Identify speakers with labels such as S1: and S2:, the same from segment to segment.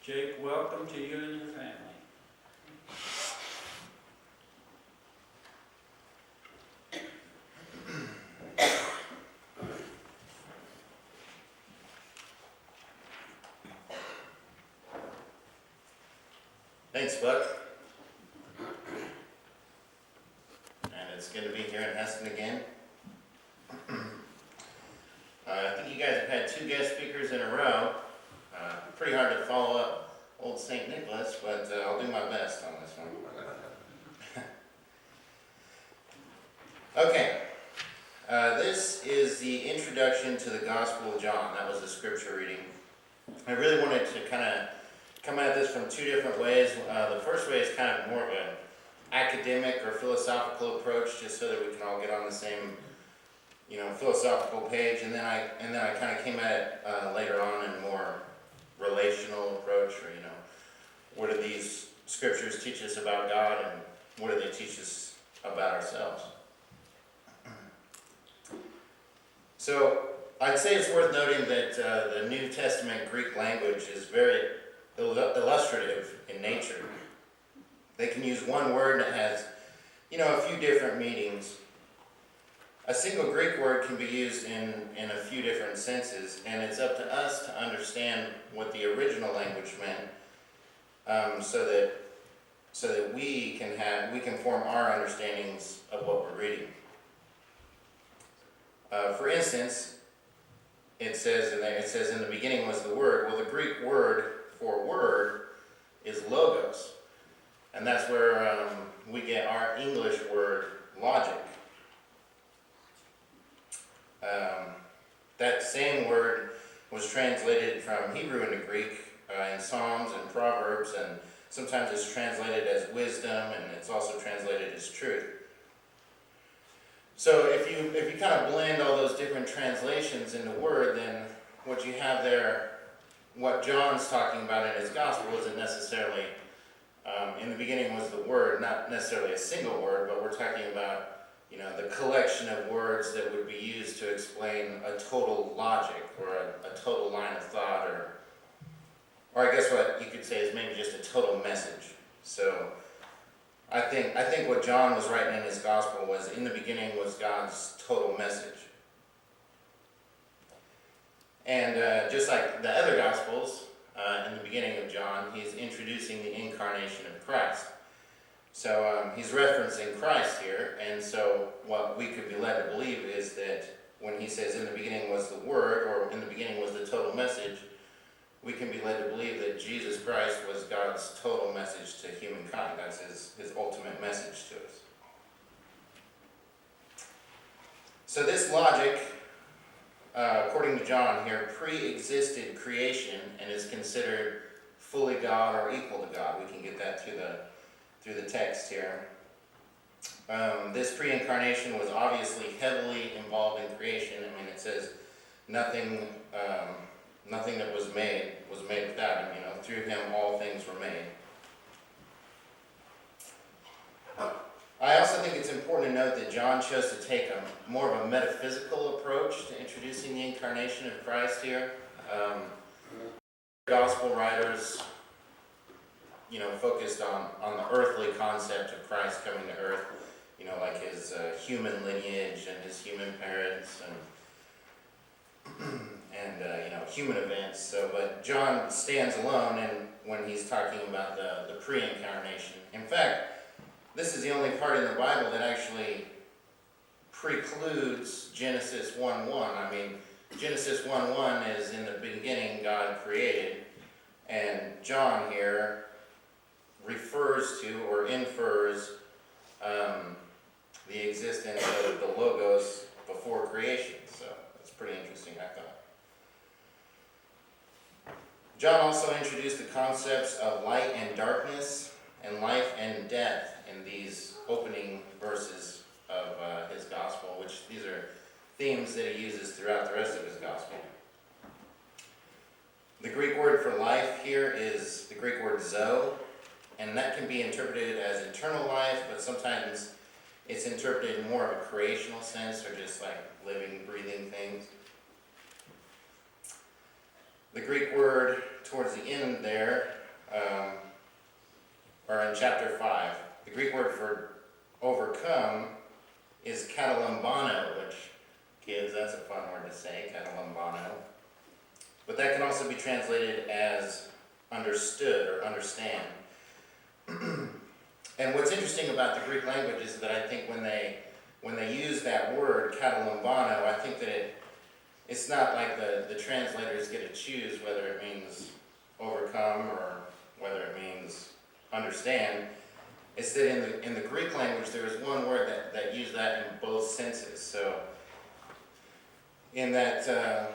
S1: Jake, welcome to you and your family.
S2: Thanks, Buck. And it's good to be here in Heston again. I think you guys have had 2 guest speakers in a row. Pretty hard to follow up Old St. Nicholas, but I'll do my best on this one. Okay, this is the introduction to the Gospel of John. That was the scripture reading. I really wanted to kind of come at this from 2 different ways. The first way is kind of more of an academic or philosophical approach, just so that we can all get on the same, philosophical page. And then I kind of came at it later on in a more relational approach, or what do these scriptures teach us about God, and what do they teach us about ourselves? So I'd say it's worth noting that the New Testament Greek language is very illustrative in nature. They can use one word that has, a few different meanings. A single Greek word can be used in a few different senses, and it's up to us to understand what the original language meant, so that we can form our understandings of what we're reading. For instance, it says in the beginning was the Word. Well, the Greek word for word is logos, and that's where we get our English word logic. That same word was translated from Hebrew into Greek in Psalms and Proverbs, and sometimes it's translated as wisdom, and it's also translated as truth. So if you kind of blend all those different translations into word, then what you have there, what John's talking about in his gospel, isn't necessarily, in the beginning was the word, not necessarily a single word, but we're talking about, the collection of words that would be used to explain a total logic, or a total line of thought, or I guess what you could say is maybe just a total message. So I think what John was writing in his gospel was, in the beginning was God's total message. And just like the other gospels, in the beginning of John, he's introducing the incarnation of Christ. So he's referencing Christ here, and so what we could be led to believe is that when he says in the beginning was the Word, or in the beginning was the total message, we can be led to believe that Jesus Christ was God's total message to humankind. That's his ultimate message to us. So this logic, according to John here, pre-existed creation and is considered fully God or equal to God. We can get that through the text here. This pre-incarnation was obviously heavily involved in creation. I mean, it says nothing that was made without him. Through him all things were made. I also think it's important to note that John chose to take more of a metaphysical approach to introducing the incarnation of Christ here. Gospel writers, focused on the earthly concept of Christ coming to earth, like his human lineage and his human parents and human events. But John stands alone when he's talking about the pre-incarnation. In fact, this is the only part in the Bible that actually precludes Genesis 1:1. I mean, Genesis 1:1 is in the beginning God created, and John here refers to or infers the existence of the Logos before creation. So that's pretty interesting, I thought. John also introduced the concepts of light and darkness and life and death in these opening verses of his gospel, which these are themes that he uses throughout the rest of his gospel. The Greek word for life here is the Greek word zoe, and that can be interpreted as eternal life, but sometimes it's interpreted in more of a creational sense, or just like living, breathing things. The Greek word towards the end there, or in chapter 5, the Greek word for overcome is katalambano, which, kids, that's a fun word to say, katalambano. But that can also be translated as understood or understand. And what's interesting about the Greek language is that I think when they use that word, katalambano, I think that it's not like the translators get to choose whether it means overcome or whether it means understand. It's that in the Greek language there is one word that used that in both senses. So in that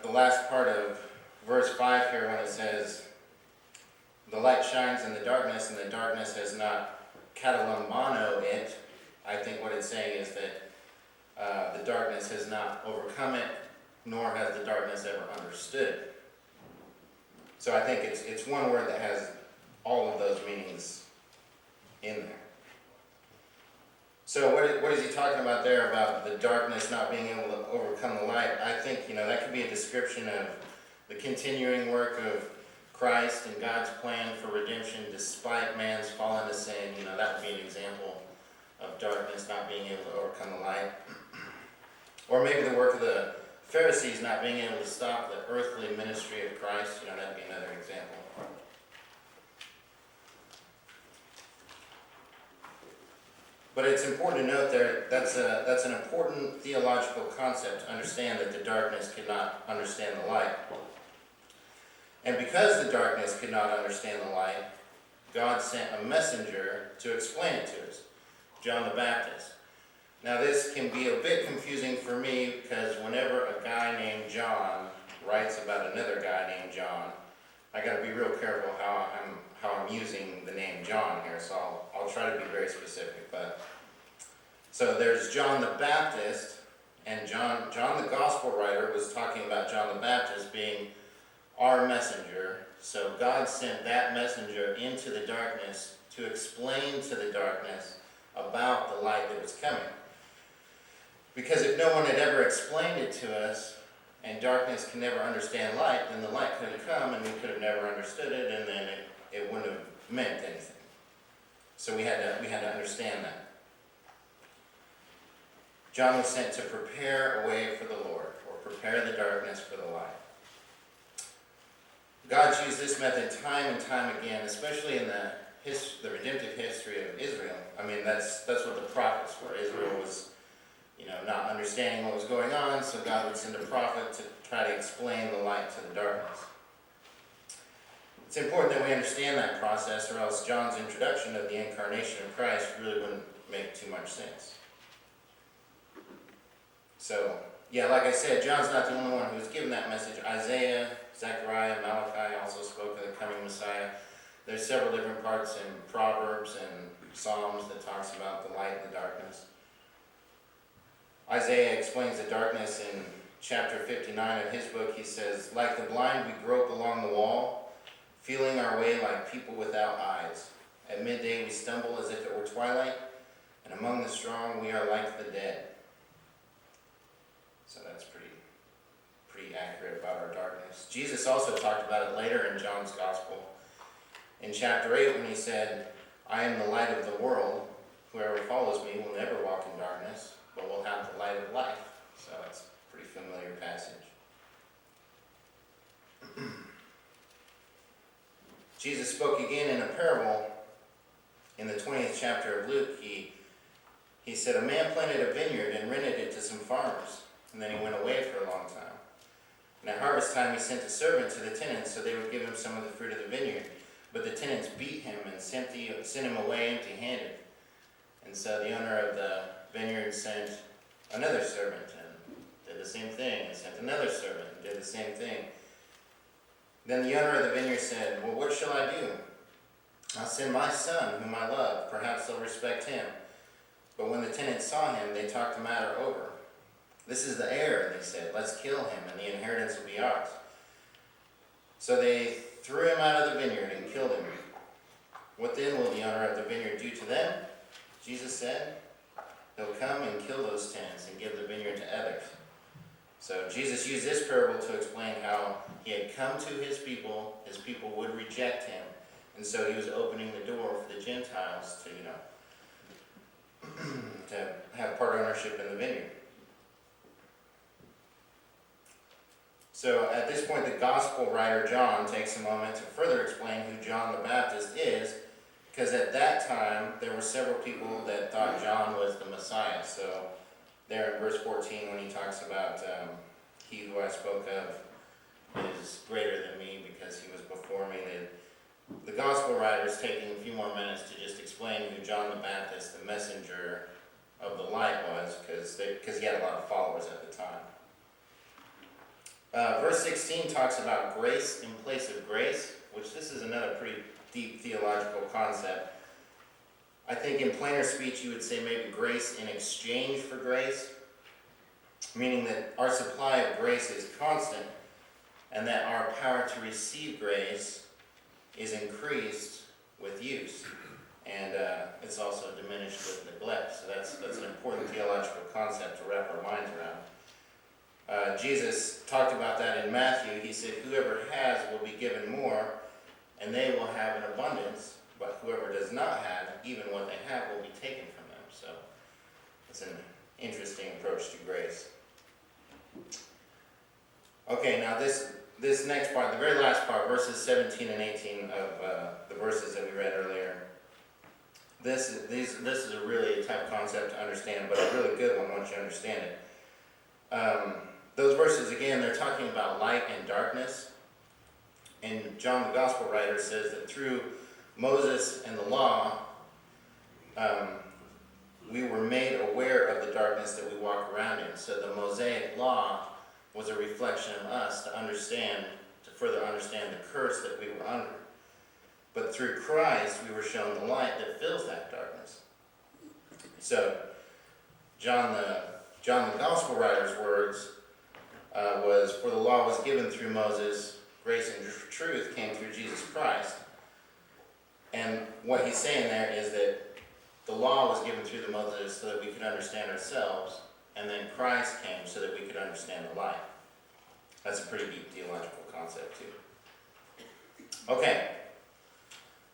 S2: the last part of verse 5 here, when it says, the light shines in the darkness and the darkness has not katalambano it, I think what it's saying is that the darkness has not overcome it, nor has the darkness ever understood. So I think it's one word that has all of those meanings in there. So what is he talking about there about the darkness not being able to overcome the light? I think, that could be a description of the continuing work of Christ and God's plan for redemption despite man's fall into sin. That would be an example of darkness not being able to overcome the light. Or maybe the work of the Pharisees not being able to stop the earthly ministry of Christ. That'd be another example. But it's important to note there, that's an important theological concept to understand, that the darkness could not understand the light. And because the darkness could not understand the light, God sent a messenger to explain it to us, John the Baptist. Now this can be a bit confusing for me, because whenever a guy named John writes about another guy named John, I got to be real careful how I'm using the name John here, so I'll try to be very specific. But so there's John the Baptist, and John the Gospel writer was talking about John the Baptist being our messenger. So God sent that messenger into the darkness to explain to the darkness about the light that was coming. Because if no one had ever explained it to us, and darkness can never understand light, then the light could have come and we could have never understood it, and then it wouldn't have meant anything. So we had to understand that. John was sent to prepare a way for the Lord, or prepare the darkness for the light. God's used this method time and time again, especially in the redemptive history of Israel. I mean, that's what the prophets were. Israel was, not understanding what was going on, so God would send a prophet to try to explain the light to the darkness. It's important that we understand that process, or else John's introduction of the incarnation of Christ really wouldn't make too much sense. So, like I said, John's not the only one who was given that message. Isaiah, Zechariah, Malachi also spoke of the coming Messiah. There's several different parts in Proverbs and Psalms that talks about the light and the darkness. Isaiah explains the darkness in chapter 59 of his book. He says, like the blind we grope along the wall, feeling our way like people without eyes. At midday we stumble as if it were twilight, and among the strong we are like the dead. So that's pretty accurate about our darkness. Jesus also talked about it later in John's Gospel. In chapter 8, when he said, I am the light of the world. Whoever follows me will never walk in darkness, but will have the light of life. So that's a pretty familiar passage. Jesus spoke again in a parable in the 20th chapter of Luke. He said, a man planted a vineyard and rented it to some farmers, and then he went away for a long time. And at harvest time he sent a servant to the tenants so they would give him some of the fruit of the vineyard. But the tenants beat him and sent him away empty-handed. And so the owner of the vineyard sent another servant and did the same thing, and sent another servant and did the same thing. Then the owner of the vineyard said, well, what shall I do? I'll send my son, whom I love. Perhaps they'll respect him. But when the tenants saw him, they talked the matter over. This is the heir, they said. Let's kill him, and the inheritance will be ours. So they threw him out of the vineyard and killed him. What then will the owner of the vineyard do to them? Jesus said, he'll come and kill those tenants and give the vineyard to others. So Jesus used this parable to explain how he had come to his people would reject him, and so he was opening the door for the Gentiles to, to have part ownership in the vineyard. So at this point, the gospel writer John takes a moment to further explain who John the Baptist is, because at that time, there were several people that thought John was the Messiah. So there in verse 14, when he talks about he who I spoke of is greater than me because he was before me, the gospel writer is taking a few more minutes to just explain who John the Baptist, the messenger of the light, was, because he had a lot of followers at the time. Verse 16 talks about grace in place of grace, which this is another pretty deep theological concept. I think in plainer speech you would say maybe grace in exchange for grace, meaning that our supply of grace is constant and that our power to receive grace is increased with use, and it's also diminished with neglect. So that's an important theological concept to wrap our minds around. Jesus talked about that in Matthew. He said, whoever has will be given more, and they will have an abundance, but whoever does not have, even what they have will be taken from them. So it's an interesting approach to grace. Okay, now this next part, the very last part, verses 17 and 18 of the verses that we read earlier, this is a really tough concept to understand, but a really good one once you understand it. Those verses, again, they're talking about light and darkness. And John the Gospel writer says that through Moses and the law, we were made aware of the darkness that we walk around in. So the Mosaic law was a reflection of us to further understand the curse that we were under. But through Christ, we were shown the light that fills that darkness. So John the Gospel writer's words was, for the law was given through Moses, grace and truth came through Jesus Christ. And what he's saying there is that the law was given through the Moses so that we could understand ourselves, and then Christ came so that we could understand the light. That's a pretty deep theological concept too. Okay,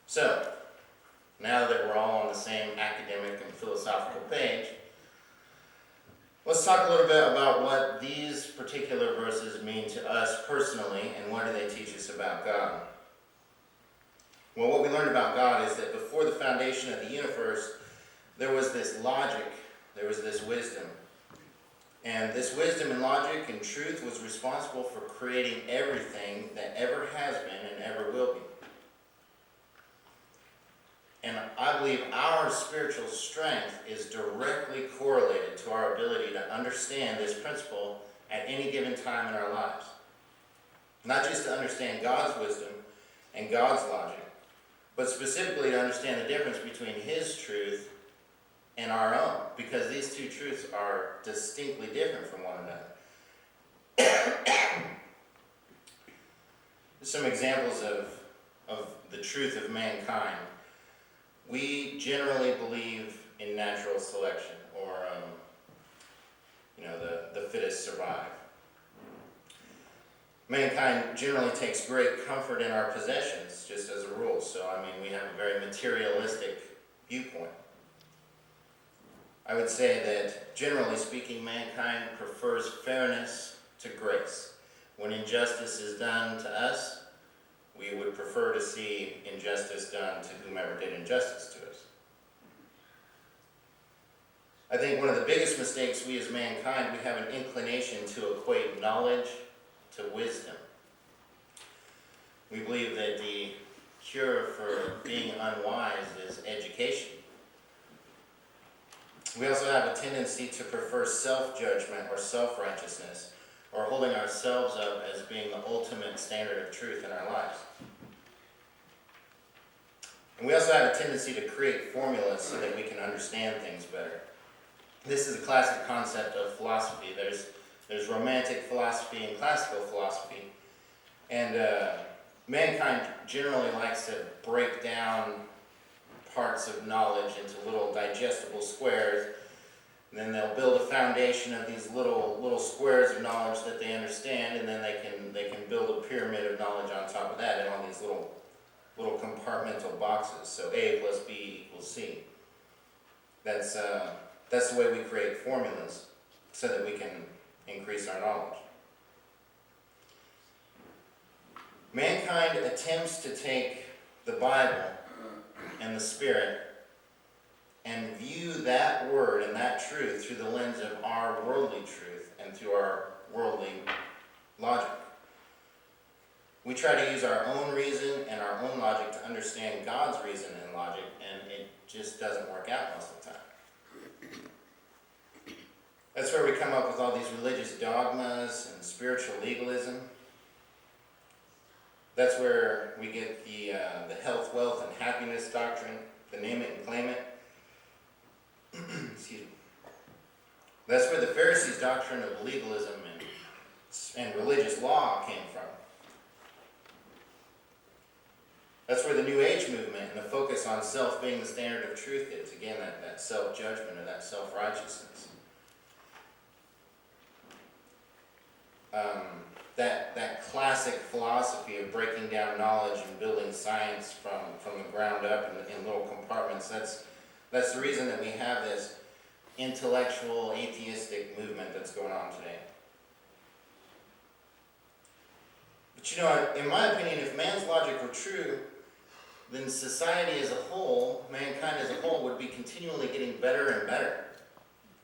S2: so now that we're all on the same academic and philosophical page, let's talk a little bit about what these particular verses mean to us personally, and what do they teach us about God. Well, what we learned about God is that before the foundation of the universe, there was this logic, there was this wisdom. And this wisdom and logic and truth was responsible for creating everything that ever has been and ever will be. And I believe our spiritual strength is directly correlated to our ability to understand this principle at any given time in our lives. Not just to understand God's wisdom and God's logic, but specifically to understand the difference between His truth and our own, because these two truths are distinctly different from one another. Some examples of the truth of mankind. We generally believe in natural selection, or the fittest survive. Mankind generally takes great comfort in our possessions, just as a rule. So, we have a very materialistic viewpoint. I would say that, generally speaking, mankind prefers fairness to grace. When injustice is done to us, we would prefer to see injustice done to whomever did injustice to us. I think one of the biggest mistakes we as mankind, we have an inclination to equate knowledge to wisdom. We believe that the cure for being unwise is education. We also have a tendency to prefer self-judgment or self-righteousness, or holding ourselves up as being the ultimate standard of truth in our lives. And we also have a tendency to create formulas so that we can understand things better. This is a classic concept of philosophy. There's romantic philosophy and classical philosophy. And mankind generally likes to break down parts of knowledge into little digestible squares, And then they'll build a foundation of these little squares of knowledge that they understand, and then they can build a pyramid of knowledge on top of that in all these little compartmental boxes. So A plus B equals C. That's the way we create formulas so that we can increase our knowledge. Mankind attempts to take the Bible and the Spirit and view that word and that truth through the lens of our worldly truth and through our worldly logic. We try to use our own reason and our own logic to understand God's reason and logic, and it just doesn't work out most of the time. That's where we come up with all these religious dogmas and spiritual legalism. That's where we get the health, wealth, and happiness doctrine, the name it and claim it. Excuse me. That's where the Pharisees' doctrine of legalism and religious law came from. That's where the New Age movement and the focus on self being the standard of truth is. Again, that self-judgment or that self-righteousness. That classic philosophy of breaking down knowledge and building science from the ground up in little compartments. That's the reason that we have this intellectual, atheistic movement that's going on today. But in my opinion, if man's logic were true, then society as a whole, mankind as a whole, would be continually getting better and better.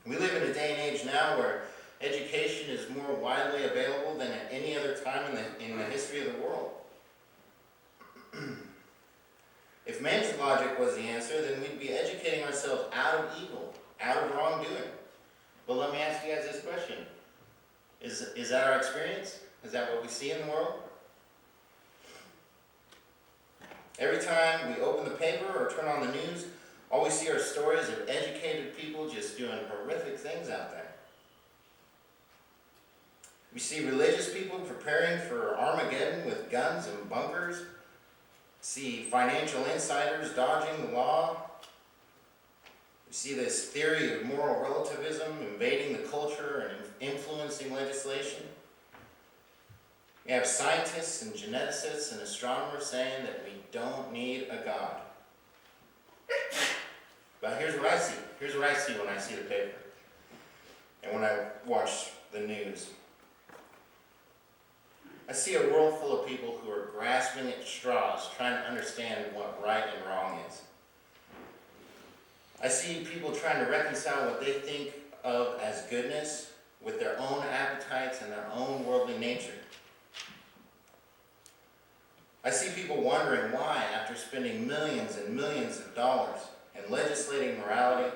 S2: We live in a day and age now where education is more widely available than at any other time in the history of the world. If man's logic was the answer, then we'd be educating ourselves out of evil, out of wrongdoing. But let me ask you guys this question. Is that our experience? Is that what we see in the world? Every time we open the paper or turn on the news, all we see are stories of educated people just doing horrific things out there. We see religious people preparing for Armageddon with guns and bunkers. See financial insiders dodging the law. We see this theory of moral relativism invading the culture and influencing legislation. We have scientists and geneticists and astronomers saying that we don't need a God. But here's what I see. Here's what I see when I see the paper and when I watch the news. I see a world full of people who are grasping at straws, trying to understand what right and wrong is. I see people trying to reconcile what they think of as goodness with their own appetites and their own worldly nature. I see people wondering why, after spending millions and millions of dollars and legislating morality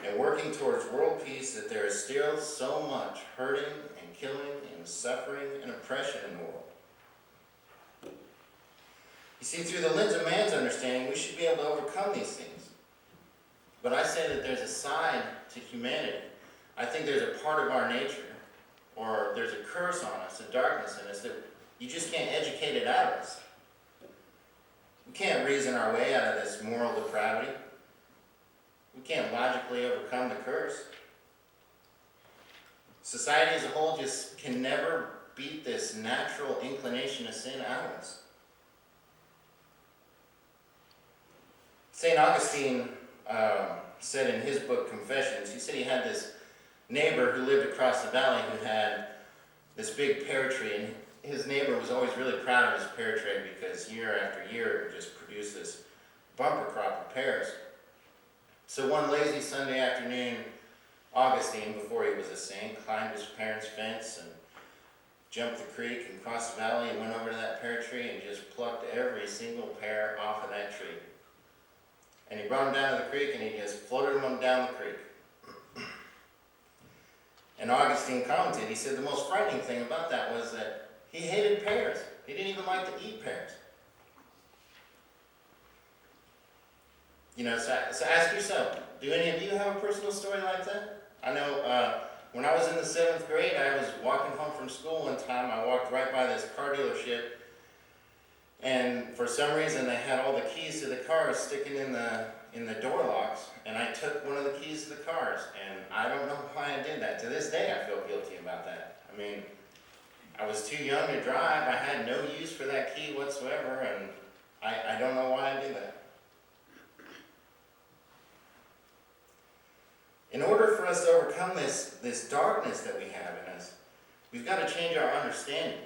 S2: and working towards world peace, that there is still so much hurting and killing and suffering and oppression in the world. You see, through the lens of man's understanding, we should be able to overcome these things. But I say that there's a side to humanity. I think there's a part of our nature, or there's a curse on us, a darkness in us, that you just can't educate it out of us. We can't reason our way out of this moral depravity. We can't logically overcome the curse. Society as a whole just can never beat this natural inclination of sin out of us. St. Augustine said in his book Confessions, he said he had this neighbor who lived across the valley who had this big pear tree, and his neighbor was always really proud of his pear tree because year after year it would just produce this bumper crop of pears. So one lazy Sunday afternoon, Augustine, before he was a saint, climbed his parents' fence and jumped the creek and crossed the valley and went over to that pear tree and just plucked every single pear off of that tree. And he brought them down to the creek and he just floated them down the creek. And Augustine commented, he said the most frightening thing about that was that he hated pears. He didn't even like to eat pears. So ask yourself, do any of you have a personal story like that? I know when I was in the 7th grade, I was walking home from school one time. I walked right by this car dealership, And for some reason, they had all the keys to the cars sticking in the door locks, and I took one of the keys to the cars, and I don't know why I did that. To this day, I feel guilty about that. I mean, I was too young to drive, I had no use for that key whatsoever, and I don't know why I did that. In order for us to overcome this darkness that we have in us, we've got to change our understanding.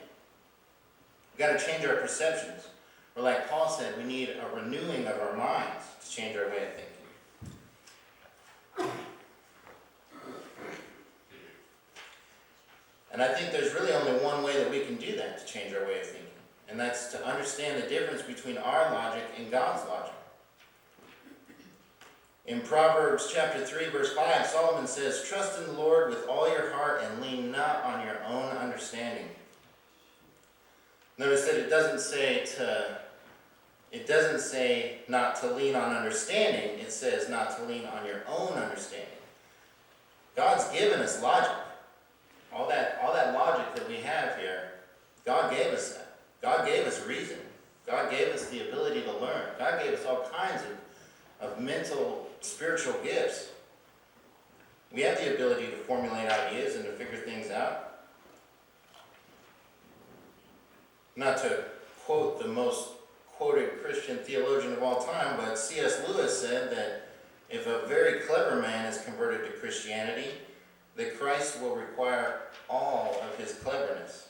S2: We've got to change our perceptions. Or like Paul said, we need a renewing of our minds to change our way of thinking. And I think there's really only one way that we can do that to change our way of thinking. And that's to understand the difference between our logic and God's logic. In Proverbs chapter 3, verse 5, Solomon says, "Trust in the Lord with all your heart and lean not on your own understanding." Notice that it doesn't say not to lean on understanding, it says not to lean on your own understanding. God's given us logic. All that logic that we have here, God gave us that. God gave us reason. God gave us the ability to learn. God gave us all kinds of mental, spiritual gifts. We have the ability to formulate ideas and to figure things out. Not to quote the most quoted Christian theologian of all time, but C.S. Lewis said that if a very clever man is converted to Christianity, that Christ will require all of his cleverness.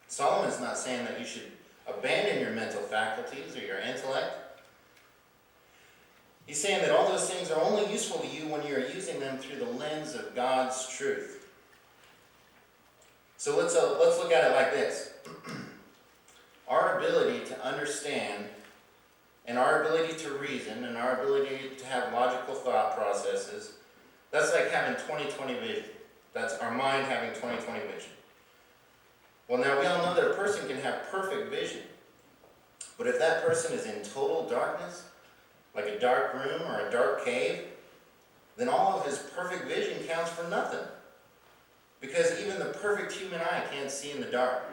S2: Solomon's not saying that you should abandon your mental faculties or your intellect. He's saying that all those things are only useful to you when you're using them through the lens of God's truth. So let's look at it like this. Our ability to understand and our ability to reason and our ability to have logical thought processes, that's like having 20/20 vision. That's our mind having 20/20 vision. Well, now we all know that a person can have perfect vision. But if that person is in total darkness, like a dark room or a dark cave, then all of his perfect vision counts for nothing. Because even the perfect human eye can't see in the dark.